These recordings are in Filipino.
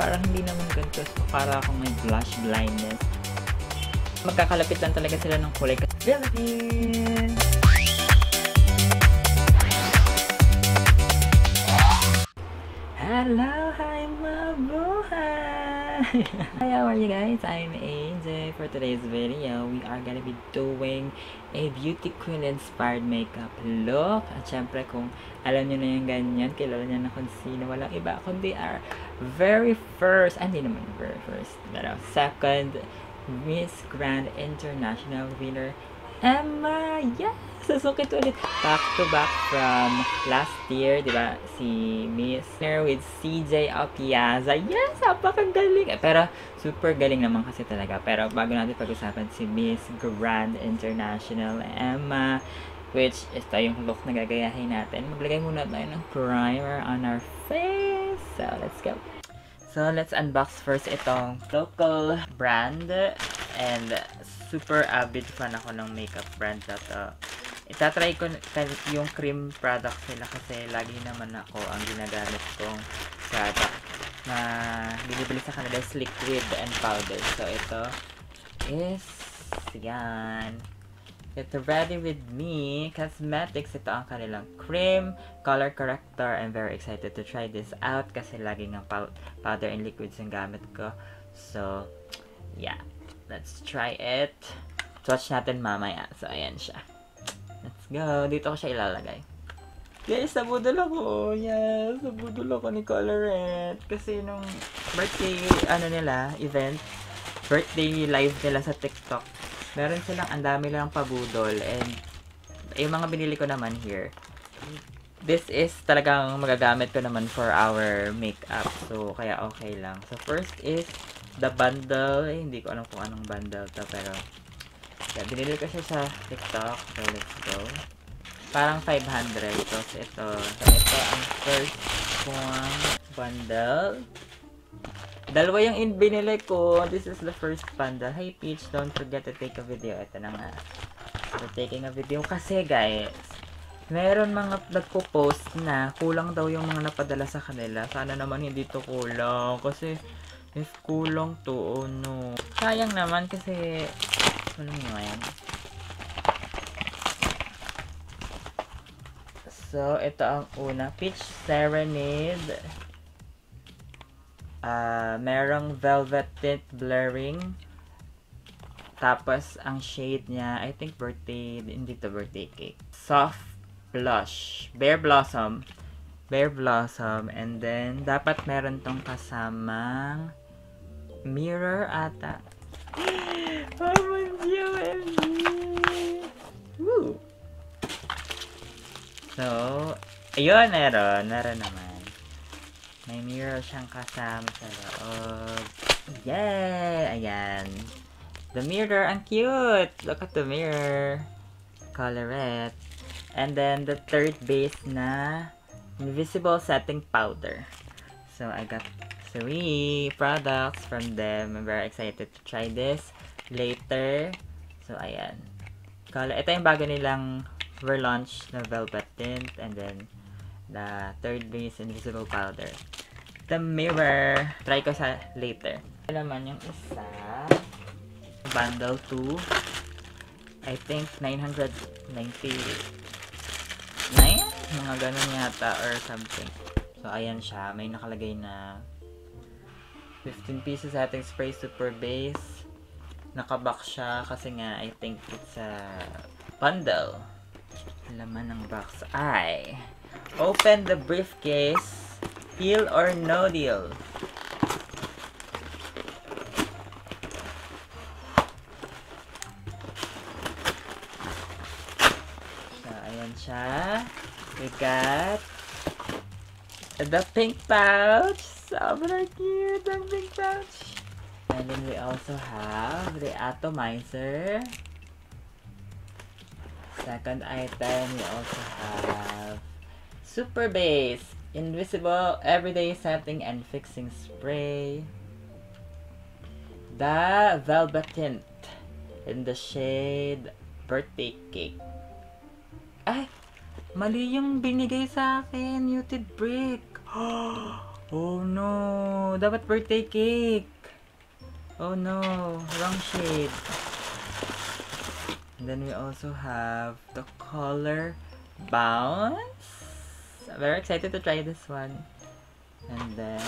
Parang hindi naman ganito. So, para akong may blush blindness. Magkakalapit lang talaga sila ng kulay. Philippines! Hello! Hi, mabuhay! Hi, how are you guys? I'm AJ. For today's video, we are gonna be doing a beauty queen inspired makeup look. At syempre, kung alam nyo na yung ganyan, kilala nyo na kung sino. Walang iba, kundi our very first, hindi naman very first, pero second Miss Grand International winner, Emma! Yes! Susukit ulit. Back to back from last year, di ba? Si Miss with CJ Apiaza. Yes! Napakagaling! Pero, super galing naman kasi talaga. Pero, bago natin pag-usapan si Miss Grand International, Emma, which, ito yung look na gagayahin natin. Maglagay muna tayo ng primer on our face. So, let's go. So, let's unbox first itong local brand. And, super avid fan ako ng makeup brand na to. Itatry ko yung cream product nila kasi lagi naman ako ang ginagamit kong product na binibili sa kanila is liquid and powder. So, ito is, yan. Ito, Ready With Me Cosmetics. Ito ang kanilang cream, color corrector. I'm very excited to try this out kasi lagi ng powder and liquids yung gamit ko. So, yeah. Let's try it. Swatch natin mamaya. So, ayan siya. Let's go. Dito ko siya ilalagay. Guys, nabudol ako. Yes, nabudol ako ni Colorette. Kasi nung birthday, event, birthday live nila sa TikTok, meron silang ang dami lang pabudol. And, yung mga binili ko naman here, this is talagang magagamit ko naman for our makeup. So, kaya okay lang. So, first is the bundle. Hindi ko alam kung anong bundle to, pero yeah, binili ko siya sa TikTok. So, let's go. Parang 500. Tapos ito. So, ito ang first kong bundle. Dalawa yung binili ko. This is the first bundle. Hey, Peach, don't forget to take a video. Ito na nga. So, taking a video. Kasi, guys, meron mga nagpo-post na kulang daw yung mga napadala sa kanila. Sana naman hindi to kulang. Kasi, if kulang to, oh no. Sayang naman kasi alam nyo yan. So, ito ang una. Peach Serenade. Merong Velvet Tint Blurring. Tapos, ang shade niya, I think birthday, hindi to birthday cake. Soft Blush. Bare Blossom. Bare Blossom. And then, dapat meron tong kasamang mirror ata. OMG! Woo! So, ayun, meron naman. May mirror siyang kasama sa loob. Yay! Ayan. The mirror, ang cute! Look at the mirror. Colorette. And then, the third base na Invisible Setting Powder. So, I got 3 products from them. I'm very excited to try this later. So, ayan. Ito yung bago nilang relaunch na Velvet Tint. And then, the third base Invisible Powder. The mirror, try ko sa later. Ito naman yung isa. Bundle 2. I think 999. Mga ganun yata or something. So, ayan siya. May nakalagay na 15 pieces setting spray super base. Nakabox siya kasi nga I think it's a bundle. Laman ng box ay open the briefcase. Deal or no deal. So, ayan siya. We got the pink pouch. Sobrang cute ang pink pouch. And then we also have the atomizer. Second item, we also have Super Base Invisible Everyday Setting and Fixing Spray. The Velvet Tint in the shade Birthday Cake. Ay! Mali yung binigay sa akin. Muted Brick. Oh no! no! Dapat birthday cake! Oh no! Wrong shade. And then we also have the color Bounce. Very excited to try this one. And then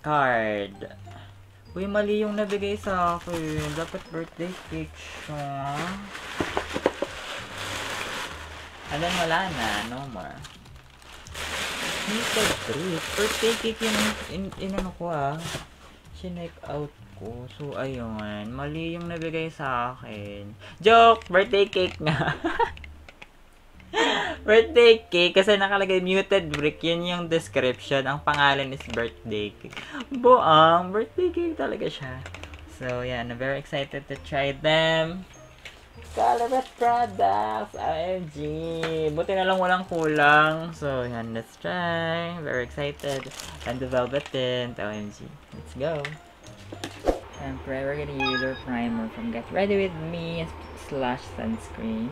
card. Uy, mali yung nabigay sa akin. Dapat birthday cake siya. And then wala na. No more. Sneaker treat. Birthday cake yung ano ko Sinek out ko. So, ayun. Mali yung nabigay sa akin. Joke! Birthday cake nga. Birthday cake. Kasi nakalagay muted brick. Yun yung description. Ang pangalan is birthday cake. Buang. Birthday cake talaga siya. So, yan. I'm very excited to try them. Colourette products. OMG. Buti na lang walang kulang. So, yan. Let's try. Very excited. And the velvet tint. OMG. Let's go. Syempre, we're gonna use our primer from Get Ready With Me / sunscreen.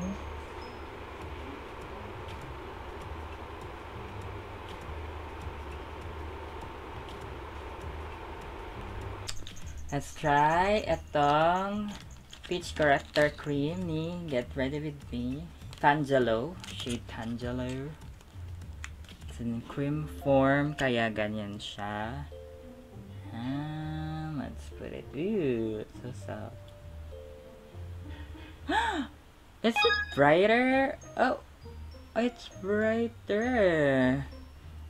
Let's try itong Peach Corrector Cream ni Get Ready With Me. Tangelo. Shade Tangelo. It's in cream form, kaya ganyan siya. Let's put it. Ooh, it's so soft. Is it brighter? Oh, it's brighter.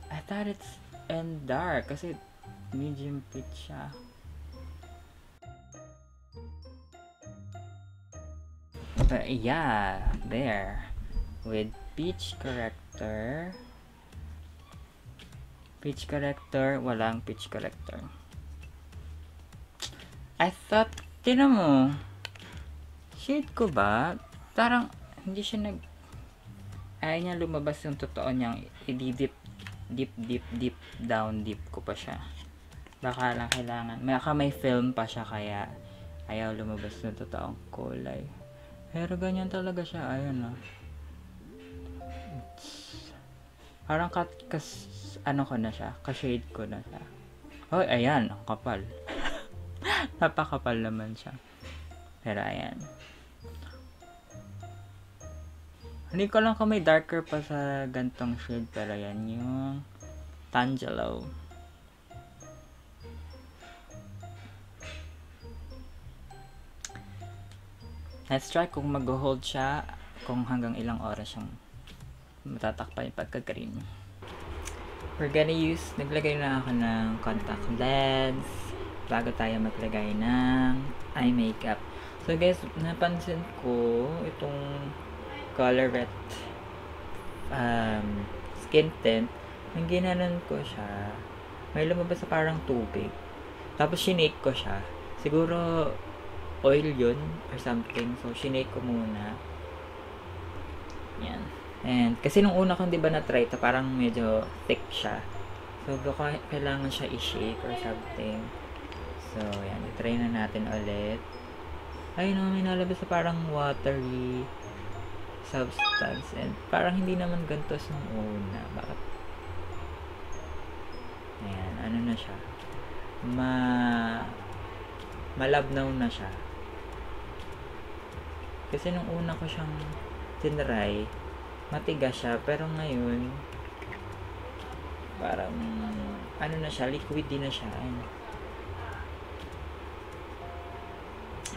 I thought it's in dark kasi medium peach siya. But yeah, there. With peach corrector. Peach corrector, walang peach corrector. I thought, tinan mo, shade ko ba? Parang, hindi siya ayaw niya lumabas yung totoo niyang i-dip, deep down, deep ko pa siya. Baka lang kailangan, may film pa siya kaya ayaw lumabas yung totoong kulay. Pero ganyan talaga siya, ayun parang ano ko na siya, ka-shade ko na siya. Oh, ayan, ang kapal. Napakapal naman siya. Pero ayan. Hindi ko lang kung may darker pa sa gantong shade, pero ayan yung Tangelo. Let's try kung mag-hold siya, kung hanggang ilang oras siyang matatakpan yung pagka-green. We're gonna use, naglagay na ako ng contact lens bago tayo maglagay ng eye makeup. So guys, napansin ko itong Colourette skin tint, nang ginanon ko siya, may lumabas sa parang tubig. Tapos shinake ko siya. Siguro oil yun or something. So shinake ko muna. Yan. And kasi nung una kong 'di ba na-try ito, parang medyo thick siya. So baka kailangan siya i-shake or something. So yan, i-try na natin ulit. Ay no, may nalabas sa parang watery substance and parang hindi naman ganito nung una. Bakit? Ayan, ano na siya? Malabnaw na siya. Kasi nung una ko siyang tinry, matigas siya, pero ngayon parang ano na siya, liquid din na siya.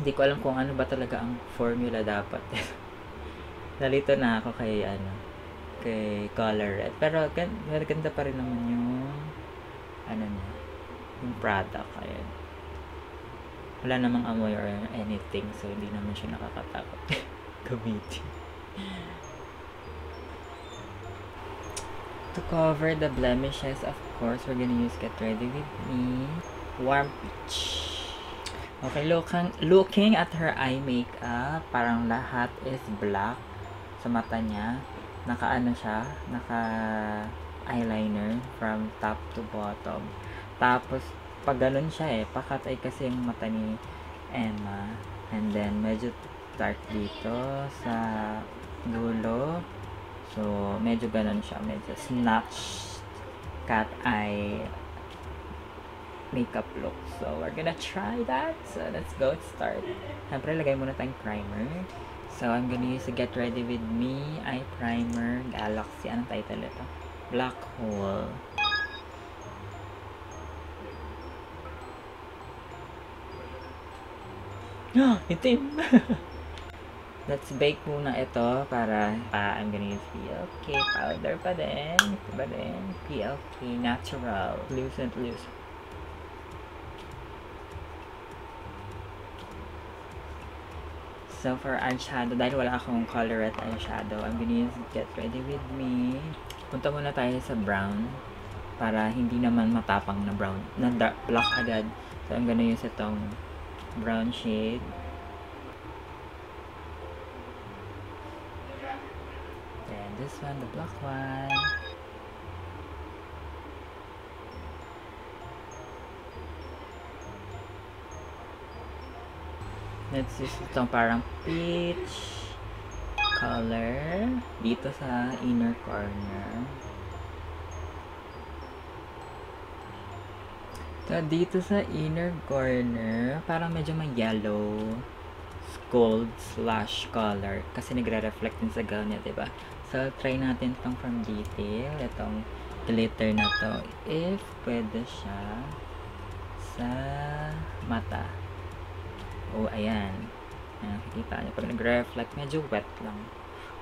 Hindi ko alam kung ano ba talaga ang formula dapat. Nalito na ako kay kay Colourette, pero ganda pa rin naman yung niya, yung product. Ayan, wala namang amoy or anything, so hindi naman siya nakakatakot gamitin. To cover the blemishes, of course, we're gonna use Get Ready With Me Warm Peach. Okay, looking at her eye makeup, parang lahat is black sa mata niya. Naka-ano siya, naka-eyeliner from top to bottom. Tapos, pag ganun siya pakatay kasi yung mata ni Emma. And then, medyo dark dito sa dulo. So, medyo ganun siya. Medyo snatched. cat eye makeup look. So, we're gonna try that. So, let's go. Start. Siyempre, lagay muna tayong primer. So, I'm gonna use the Get Ready With Me Eye Primer Galaxy. Anong title ito? Black Hole. Itim! Let's bake muna ito para I'm gonna use PLK powder pa din. Ito ba din? PLK Natural. Loose and loose. So, for eyeshadow, dahil wala akong colorette eyeshadow, I'm gonna use Get Ready With Me. Punta muna tayo sa brown para hindi naman matapang na brown, na dark black agad. So, I'm gonna use itong brown shade. Then, this one, the black one. Let's use itong parang peach color dito sa inner corner. So, dito sa inner corner, parang medyo may yellow gold slash color kasi nagre-reflect din sa gown niya, diba? So, try natin itong from detail, itong glitter na to, if pwede siya sa mata. Oh, ayan. Nakikita niyo, pag nagre-reflect, medyo wet lang.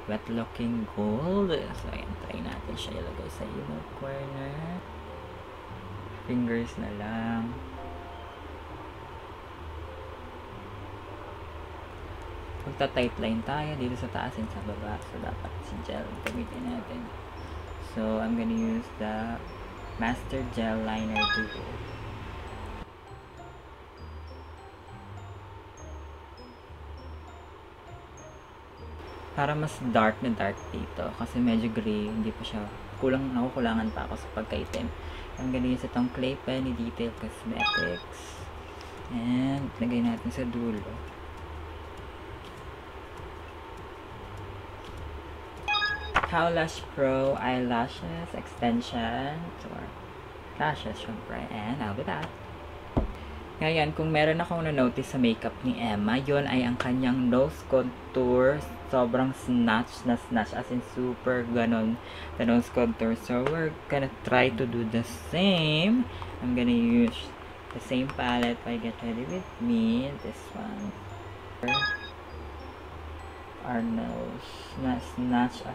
Wet looking gold. So, ayan, try natin siya ilagay sa inner corner. Fingers na lang. Magta-tight line tayo dito sa taas and sa baba. So, dapat si gel gamitin natin. So, I'm gonna use the Master Gel Liner Duo. Para mas dark na dark dito. Kasi medyo gray. Hindi pa siya. Nakukulangan pa ako sa pagkaitim. I'm gonna use itong Clay Penny Detail Cosmetics. And, lagay natin sa dulo. Powlash Pro Eyelashes Extension. Or lashes, syempre. And, I'll be back. Ngayon, kung meron akong na-notice sa makeup ni Emma, yun ay ang kanyang nose contour. Sobrang snatch na snatch. As in, super ganon the nose contour. So, we're gonna try to do the same. I'm gonna use the same palette by Get Ready With Me. This one. Our nose. Snatch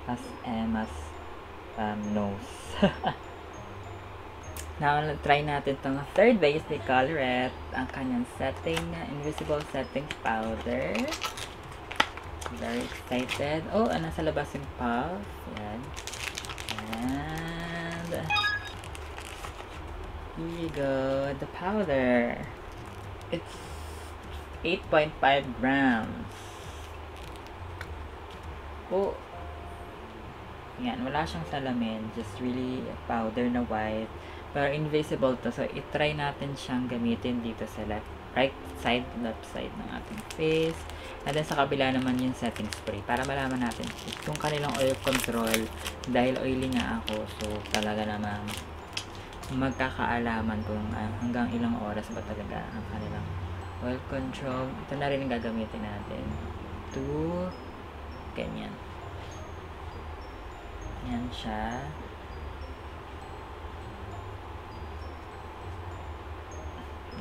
as Emma's nose. Now, try natin itong third base ni Colorette. Ang kanyang setting, invisible setting powder. Very excited. Oh, nasa labas yung puff. Yan. And here you go. The powder. It's 8.5 grams. Oh. Yan. Wala siyang salamin. Just really powder na white. Pero invisible to. So, itry natin siyang gamitin dito sa left side ng ating face. And then, sa kabila naman yung setting spray. Para malaman natin yung kanilang oil control. Dahil oily nga ako. So, talaga namang magkakaalaman kung hanggang ilang oras ba talaga ang kanilang oil control. Ito na rin ang gagamitin natin. Ganyan. Yan siya.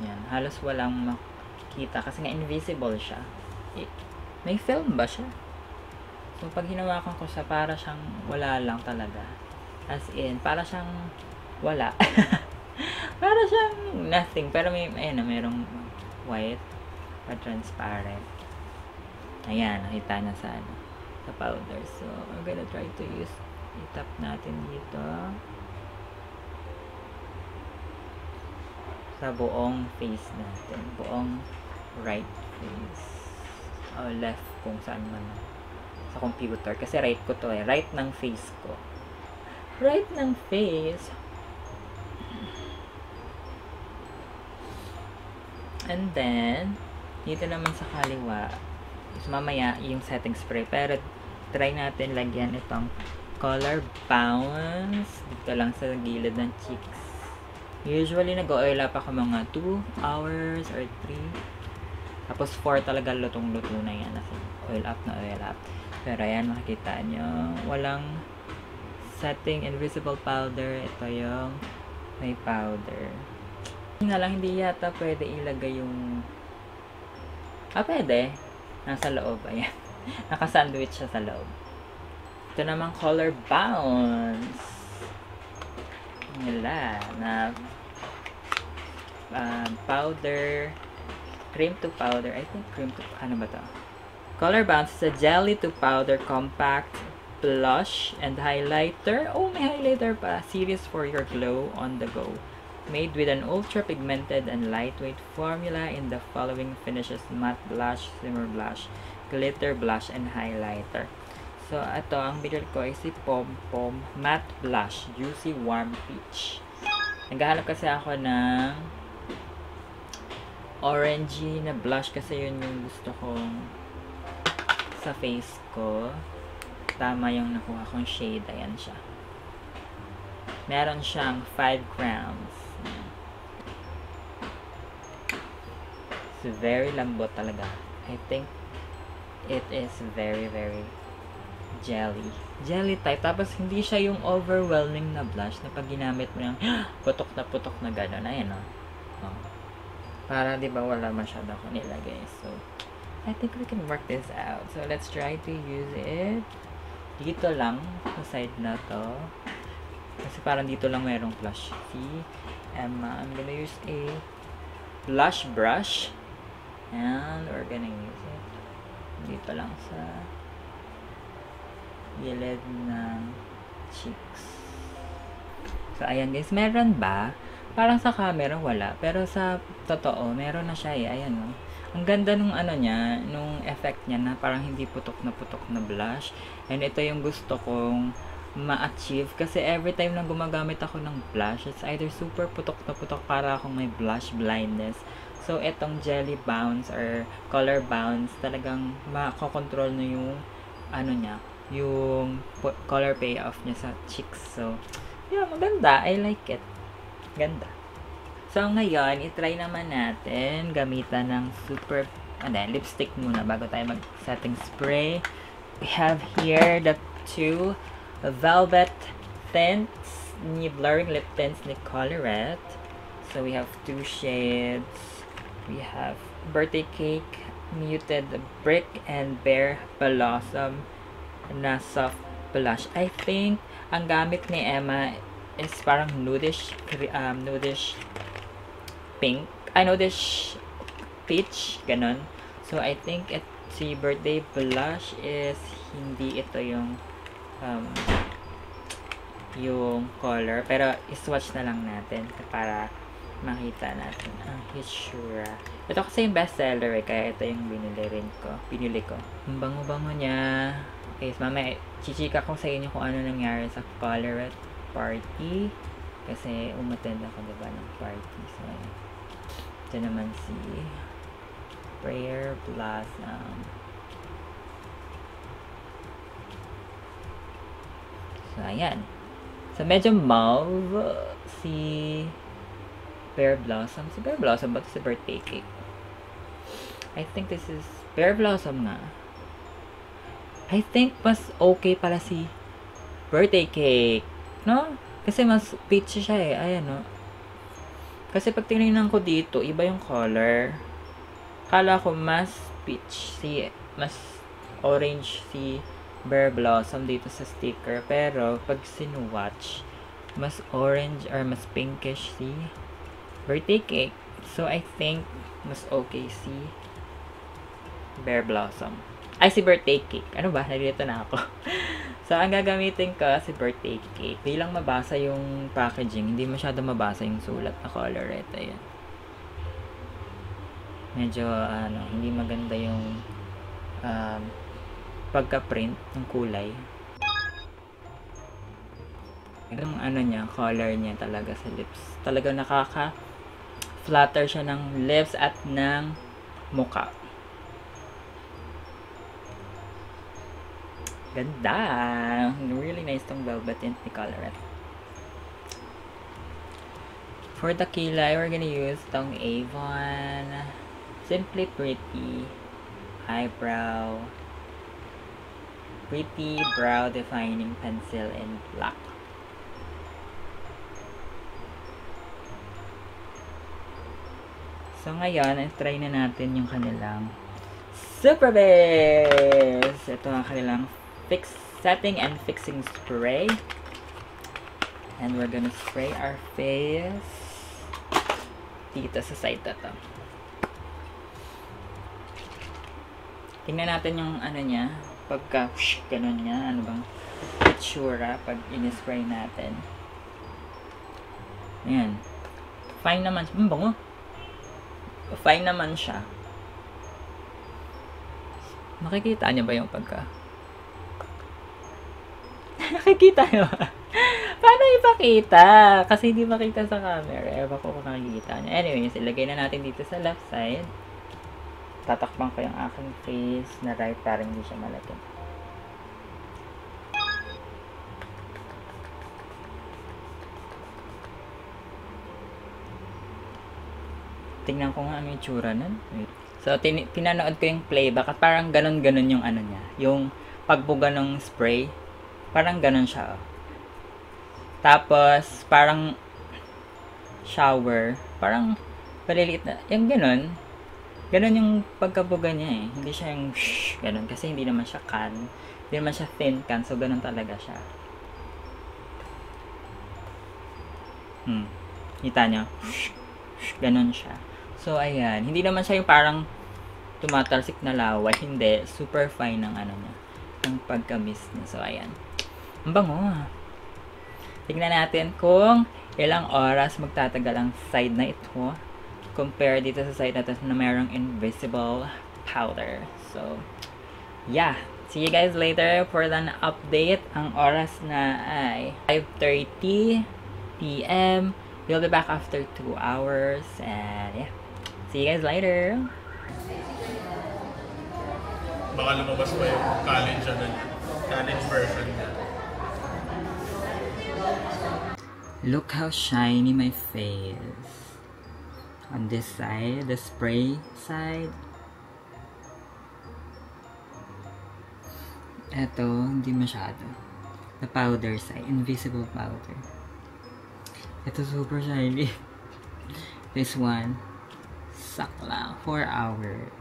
Yan. Halos walang makita kasi nga invisible siya. May film ba siya? So, pag hinawakan ko siya, para siyang wala lang talaga. As in, para siyang wala. Para siyang nothing. Pero ayan na, merong white pa transparent. Ayan, nakita na sa powder. So, we're gonna try to itap natin dito. Sa buong face natin. Buong right face. O left kung saan man. Sa computer. Kasi right ko to eh. Right ng face ko. Right ng face. And then, dito naman sa kaliwa, is mamaya yung setting spray. Pero, try natin lagyan itong Color Bounce. Dito lang sa gilid ng cheeks. Usually, nag-oil up ako mga 2 hours or 3. Tapos 4 talaga lutong-luto na yan. Kasi oil up na oil up. Pero ayan, makikita nyo. Walang setting invisible powder. Ito yung may powder. Nga lang, hindi yata pwede ilagay yung... pwede. Nasa loob. Ayan. Naka-sandwich siya sa loob. Ito naman Color Bounce. Nila na powder, cream to powder. I think cream to, ano ba to? Color Bounce is a jelly to powder compact blush and highlighter. Oh, may highlighter pa. Series for your glow on the go. Made with an ultra pigmented and lightweight formula in the following finishes: matte blush, shimmer blush, glitter blush, and highlighter. So, ito, ang binili ko ay si Pom Pom Matte Blush Juicy Warm Peach. Naghahanap kasi ako ng orangey na blush kasi yun yung gusto kong sa face ko. Tama yung nakuha kong shade. Ayan siya. Meron siyang 5 grams. It's very lambot talaga. I think it is very, very jelly type. Tapos hindi siya yung overwhelming na blush na pag ginamit mo yung putok na gano'n. Ayan o. Para di ba wala masyado ako nilagay. So, I think we can work this out. So, let's try to use it. Dito lang, sa side na to. Kasi parang dito lang merong blush. See? I'm gonna use a blush brush. And we're gonna use it dito lang sa gilid ng cheeks. So, ayan guys. Meron ba? Parang sa camera wala. Pero sa totoo, meron na siya eh. Ayan o. Ang ganda nung ano niya, nung effect niya na parang hindi putok na blush. And ito yung gusto kong ma-achieve. Kasi every time na gumagamit ako ng blush, it's either super putok para akong may blush blindness. So, itong Jelly Bounce or Color Bounce, talagang makakontrol na yung ano niya, yung color payoff niya sa cheeks. So, yeah, maganda. I like it. Ganda. So, ngayon, itry naman natin gamitan ng super, lipstick muna bago tayo mag-setting spray. We have here the 2 Velvet Tints, ni Blurring Lip Tints ni Colorette. So, we have 2 shades. We have Birthday Cake, Muted Brick, and Bare Blossom na soft blush. I think ang gamit ni Emma is parang nudish pink, nudish peach, ganon. So I think si Birthday Blush is hindi ito yung color, pero i-swatch na lang natin para makita natin ang hitsura. Ito kasi yung bestseller eh, kaya ito yung binili ko. Ang bango-bango niya. Okay, so mamaya, chichika ko sa inyo kung ano nangyari sa Colorette party. Kasi umattend ako diba ng party. So, ito naman si Prayer Blossom. So, ayan. So, medyo mauve si Bare Blossom. Si Bare Blossom ba ito si Birthday Cake? I think this is Bare Blossom nga. I think mas okay pala si Birthday Cake. No? Kasi mas peach siya eh. Ayan no. Kasi pag tinignan ko dito, iba yung color. Kala ko mas peach mas orange si Bare Blossom dito sa sticker. Pero pag sinuwatch, mas orange or mas pinkish si Birthday Cake. So I think mas okay si Bare Blossom. Ay, si Birthday Cake. Ano ba? Nalilito na ako. So, ang gagamitin ko si Birthday Cake. Hindi lang mabasa yung packaging. Hindi masyado mabasa yung sulat na colorette. Ayan. Medyo, hindi maganda yung pagka-print ng kulay. Yung niya, color niya talaga sa lips. Talaga nakaka-flatter siya ng lips at ng mukha. Ganda! Really nice tong velvet tint ni Colorette. For the kilay, we're gonna use tong Avon Simply Pretty Eyebrow Pretty Brow Defining Pencil in Black. So ngayon, try na natin yung kanilang Super Base! Ito ang kanilang setting and fixing spray. And we're gonna spray our face dito sa side na to. Tingnan natin yung ano niya, pagka ganun niya, ano bang itsura pag in-spray natin. Ayan. Fine naman. Bango. Fine naman siya. Makikita niyo ba yung pagka? Nakikita niyo ba? Paano ipakita? Kasi hindi makita sa camera. Ewan ko kung nakikita niya. Anyways, ilagay na natin dito sa left side. Tatakpan ko yung aking face na right para hindi siya malaki. Tingnan ko nga ano yung tsura nun. So, pinanood ko yung playback at parang ganon-ganon yung ano niya. Yung pagbuga ng spray. Parang ganon siya. Oh. Tapos, parang shower. Parang paliliit na. Yung ganon. Ganon yung pagkabuga niya eh. Hindi siya yung ganon. Kasi hindi naman siya can. Hindi naman siya thin can. So, ganon talaga siya. Kita nyo? Ganon siya. So, ayan. Hindi naman siya yung parang tumatalsik na laway. Hindi. Super fine ng ano niya. Ng pagka-mist niya. So, ayan. Ang bango. Tignan natin kung ilang oras magtatagal ang side na ito. Compare dito sa side na ito na mayroong invisible powder. So, yeah. See you guys later for an update. Ang oras na ay 5:30 p.m. We'll be back after 2 hours. And, yeah. See you guys later. Baka lumabas pa yung college version niya. Look how shiny my face. On this side, the spray side. Ito, hindi masyado. The powder side, invisible powder. Ito super shiny. This one, sakla, 4 hours.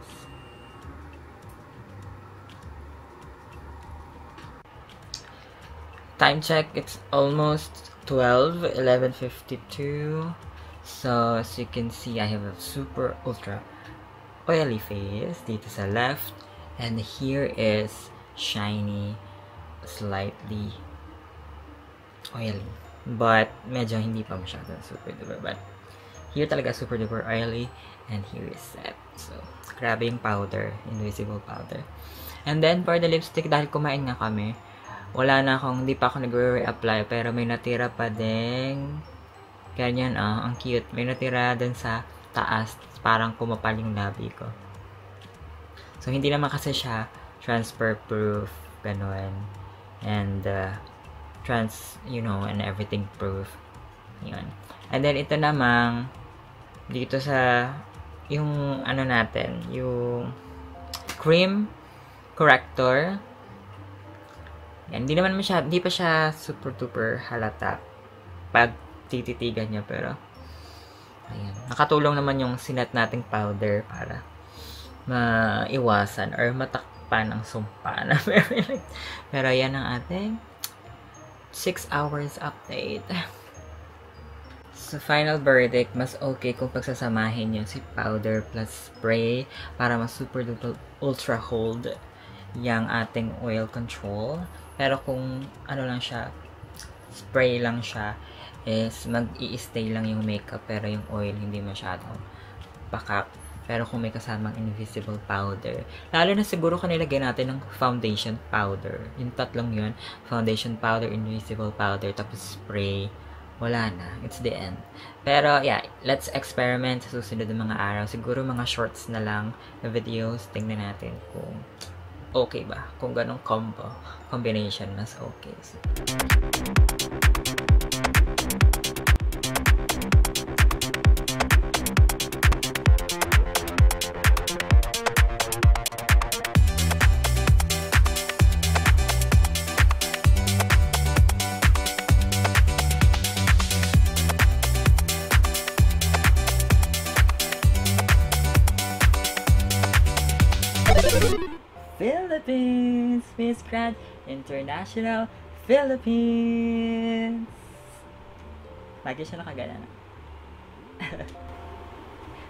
Time check, it's almost 11:52. So, as you can see, I have a super ultra oily face dito sa left. And here is shiny, slightly oily. But, medyo hindi pa masyado super duper. But, here talaga super duper oily. And here is set. So, grabe yung powder. Invisible powder. And then, for the lipstick, dahil kumain nga kami, wala na akong, hindi pa ako nag-re-apply. Pero may natira pa din. Ganyan, ang cute. May natira dun sa taas. Parang kumapal yung labi ko. So, hindi naman kasi siya transfer proof. Ganun. And, and everything proof. Yun. And then, ito namang, dito sa, yung, ano natin, yung cream corrector. Yan. Hindi pa siya super duper halata pag tititigan niya, pero ayan. Nakatulong naman yung sinat nating powder para maiwasan or matakpan ang sumpa na pero yan ang ating 6 hours update. So, final verdict, mas okay kung pagsasamahin nyo si powder plus spray para mas super duper ultra hold yung ating oil control. Pero kung ano lang siya, spray lang siya, is mag-i-stay lang yung makeup pero yung oil hindi masyadong pakak. Pero kung may kasamang invisible powder, lalo na siguro kanilagay natin ng foundation powder. Yung tatlong yun, foundation powder, invisible powder, tapos spray, wala na. It's the end. Pero yeah, let's experiment sa susunod ng mga araw. Siguro mga shorts na lang na videos. Tingnan natin kung okay ba? Kung ganong combination, mas okay. So, Philippines! Miss Grand International Philippines! Lagi siya nakagana.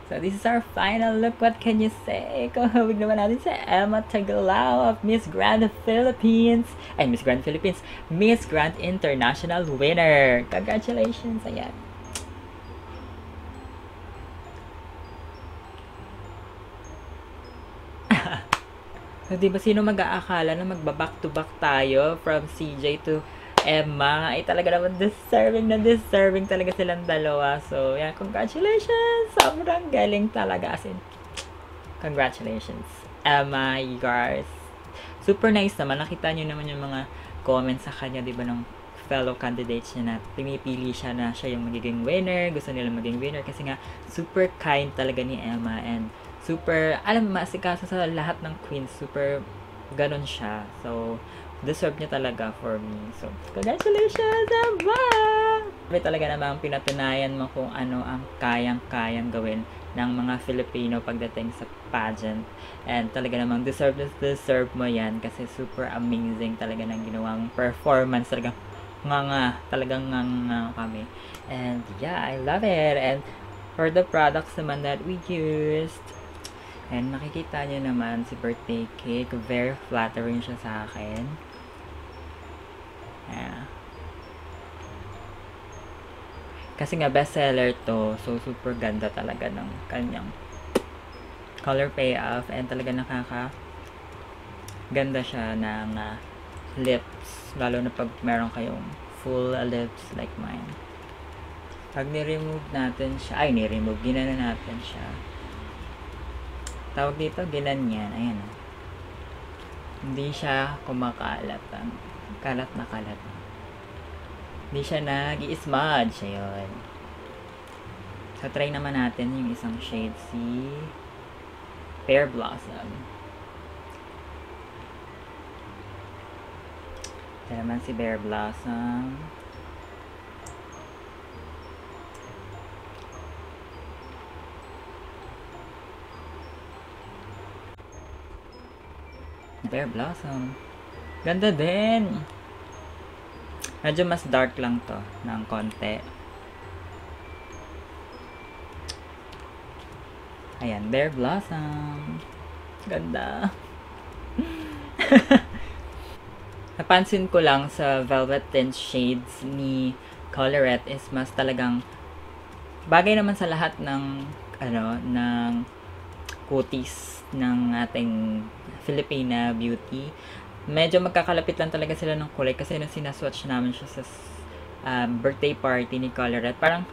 So this is our final look. What can you say? Kahawig naman natin sa Emma Tagalao of Miss Grand Philippines. Ay, Miss Grand Philippines. Miss Grand International winner. Congratulations! Ayan. So, di ba sino mag-aakala na magba-back to back tayo from CJ to Emma? Ay, talaga naman deserving talaga silang dalawa. So, yeah, congratulations! Sobrang galing talaga. As in, congratulations. Emma, you guys. Super nice naman. Nakita nyo naman yung mga comments sa kanya, di ba, ng fellow candidates niya na pinipili siya na siya yung magiging winner. Gusto nila maging winner kasi nga, super kind talaga ni Emma and super, alam mo, maasikaso sa lahat ng queens. Super, ganun siya. So, deserve niya talaga for me. So, congratulations, Emma! Sabi talaga namang pinatunayan mo kung ano ang kayang-kayang gawin ng mga Filipino pagdating sa pageant. And talaga namang deserve mo yan kasi super amazing talaga ng ginawang performance. Talagang nga kami. And yeah, I love it. And for the products naman that we used, and makikita nyo naman si birthday cake. Very flattering siya sa akin. Yeah. Kasi nga bestseller to. So super ganda talaga ng kanyang color payoff. And talaga ganda siya ng lips. Lalo na pag meron kayong full lips like mine. Pag ni-remove natin siya. Ay, ginana natin siya. Tawag dito, ginanyan. Ayan. Hindi siya kumakalat. Kalat na kalat. Hindi siya nag-i-smudge. Ayun. So, try naman natin yung isang shade, si Pear Blossom. Ito naman si Pear Blossom. Pear Blossom. Ganda din. Medyo mas dark lang to ng konti. Ayan, Pear Blossom. Ganda. Napansin ko lang sa Velvet Tint shades ni Colorette is mas talagang bagay naman sa lahat ng ng cuties ng ating Filipina beauty. Medyo magkakalapit lang talaga sila ng kulay kasi nung sinaswatch namin siya sa birthday party ni Colorette, parang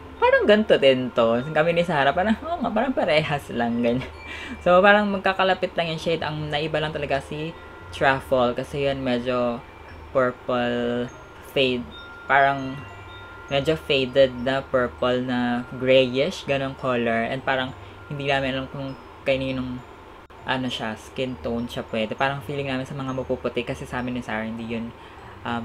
ganito din to. Kami ni Sarah, parang parehas lang ganyan. So, parang magkakalapit lang yung shade. Ang naiba lang talaga si Truffle kasi yan medyo purple fade. Parang medyo faded na purple na grayish, ganong color. And parang hindi namin alam kung kaninong skin tone siya pwede. Parang feeling namin sa mga mapuputi kasi sa amin ni Sarah hindi yun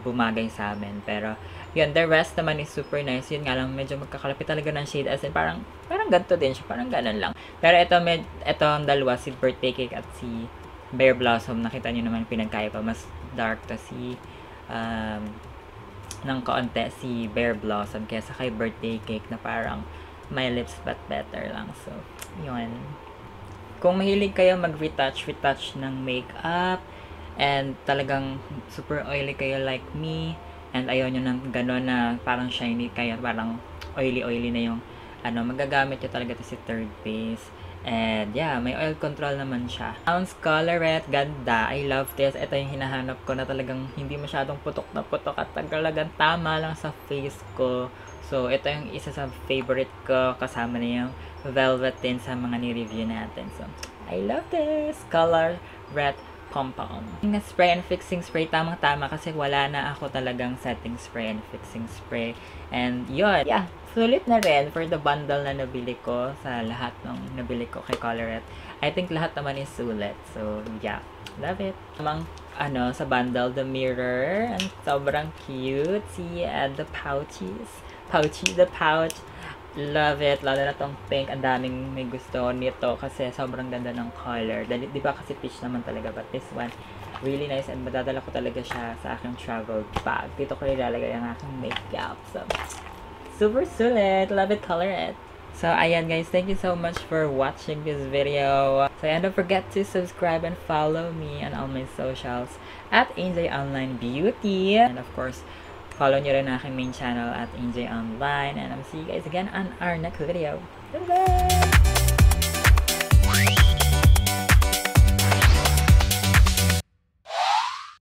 bumagay sa amin. Pero yun, the rest naman is super nice. Yun nga lang, medyo magkakalapit talaga ng shade as in parang ganito din siya. Parang ganun lang. Pero ito ang dalawa, si Birthday Cake at si Pear Blossom. Nakita nyo naman pinagkaya pa. Mas dark to si ng kaunti si Pear Blossom kesa kay Birthday Cake na parang my lips but better lang. So, yun. Kung mahilig kayo mag-retouch ng makeup and talagang super oily kayo like me and ayaw nyo ng gano'n na parang shiny kayo, parang oily na yung magagamit nyo talaga ito si Third Base. And yeah, may oil control naman siya. Sounds Colorette, ganda. I love this. Ito yung hinahanap ko na talagang hindi masyadong putok na putok at talagang tama lang sa face ko. So, ito yung isa sa favorite ko kasama na yung Velvet Tint sa mga ni-review natin. So, I love this. Colorette compound. Yung spray and fixing spray, tamang-tama kasi wala na ako talagang setting spray and fixing spray. And yun, yeah, sulit na rin for the bundle na nabili ko sa lahat ng nabili ko kay Colorette. I think lahat naman is sulit. So, yeah, love it. Amang, sa bundle, the mirror, and sobrang cute. See, and the pouches. The pouch. Love it. Lalo na tong pink. Ang daming may gusto nito kasi sobrang ganda ng color. Di ba kasi peach naman talaga. But this one, really nice. And madadala ko talaga siya sa aking travel bag. Dito ko ilalagay ang aking makeup. So, super sulit. Love it. Color it. So, ayan guys. Thank you so much for watching this video. So, and don't forget to subscribe and follow me on all my socials at AJ Online Beauty. And of course, follow nyo rin aking main channel at AJ Online. And I'll see you guys again on our next video. Bye-bye!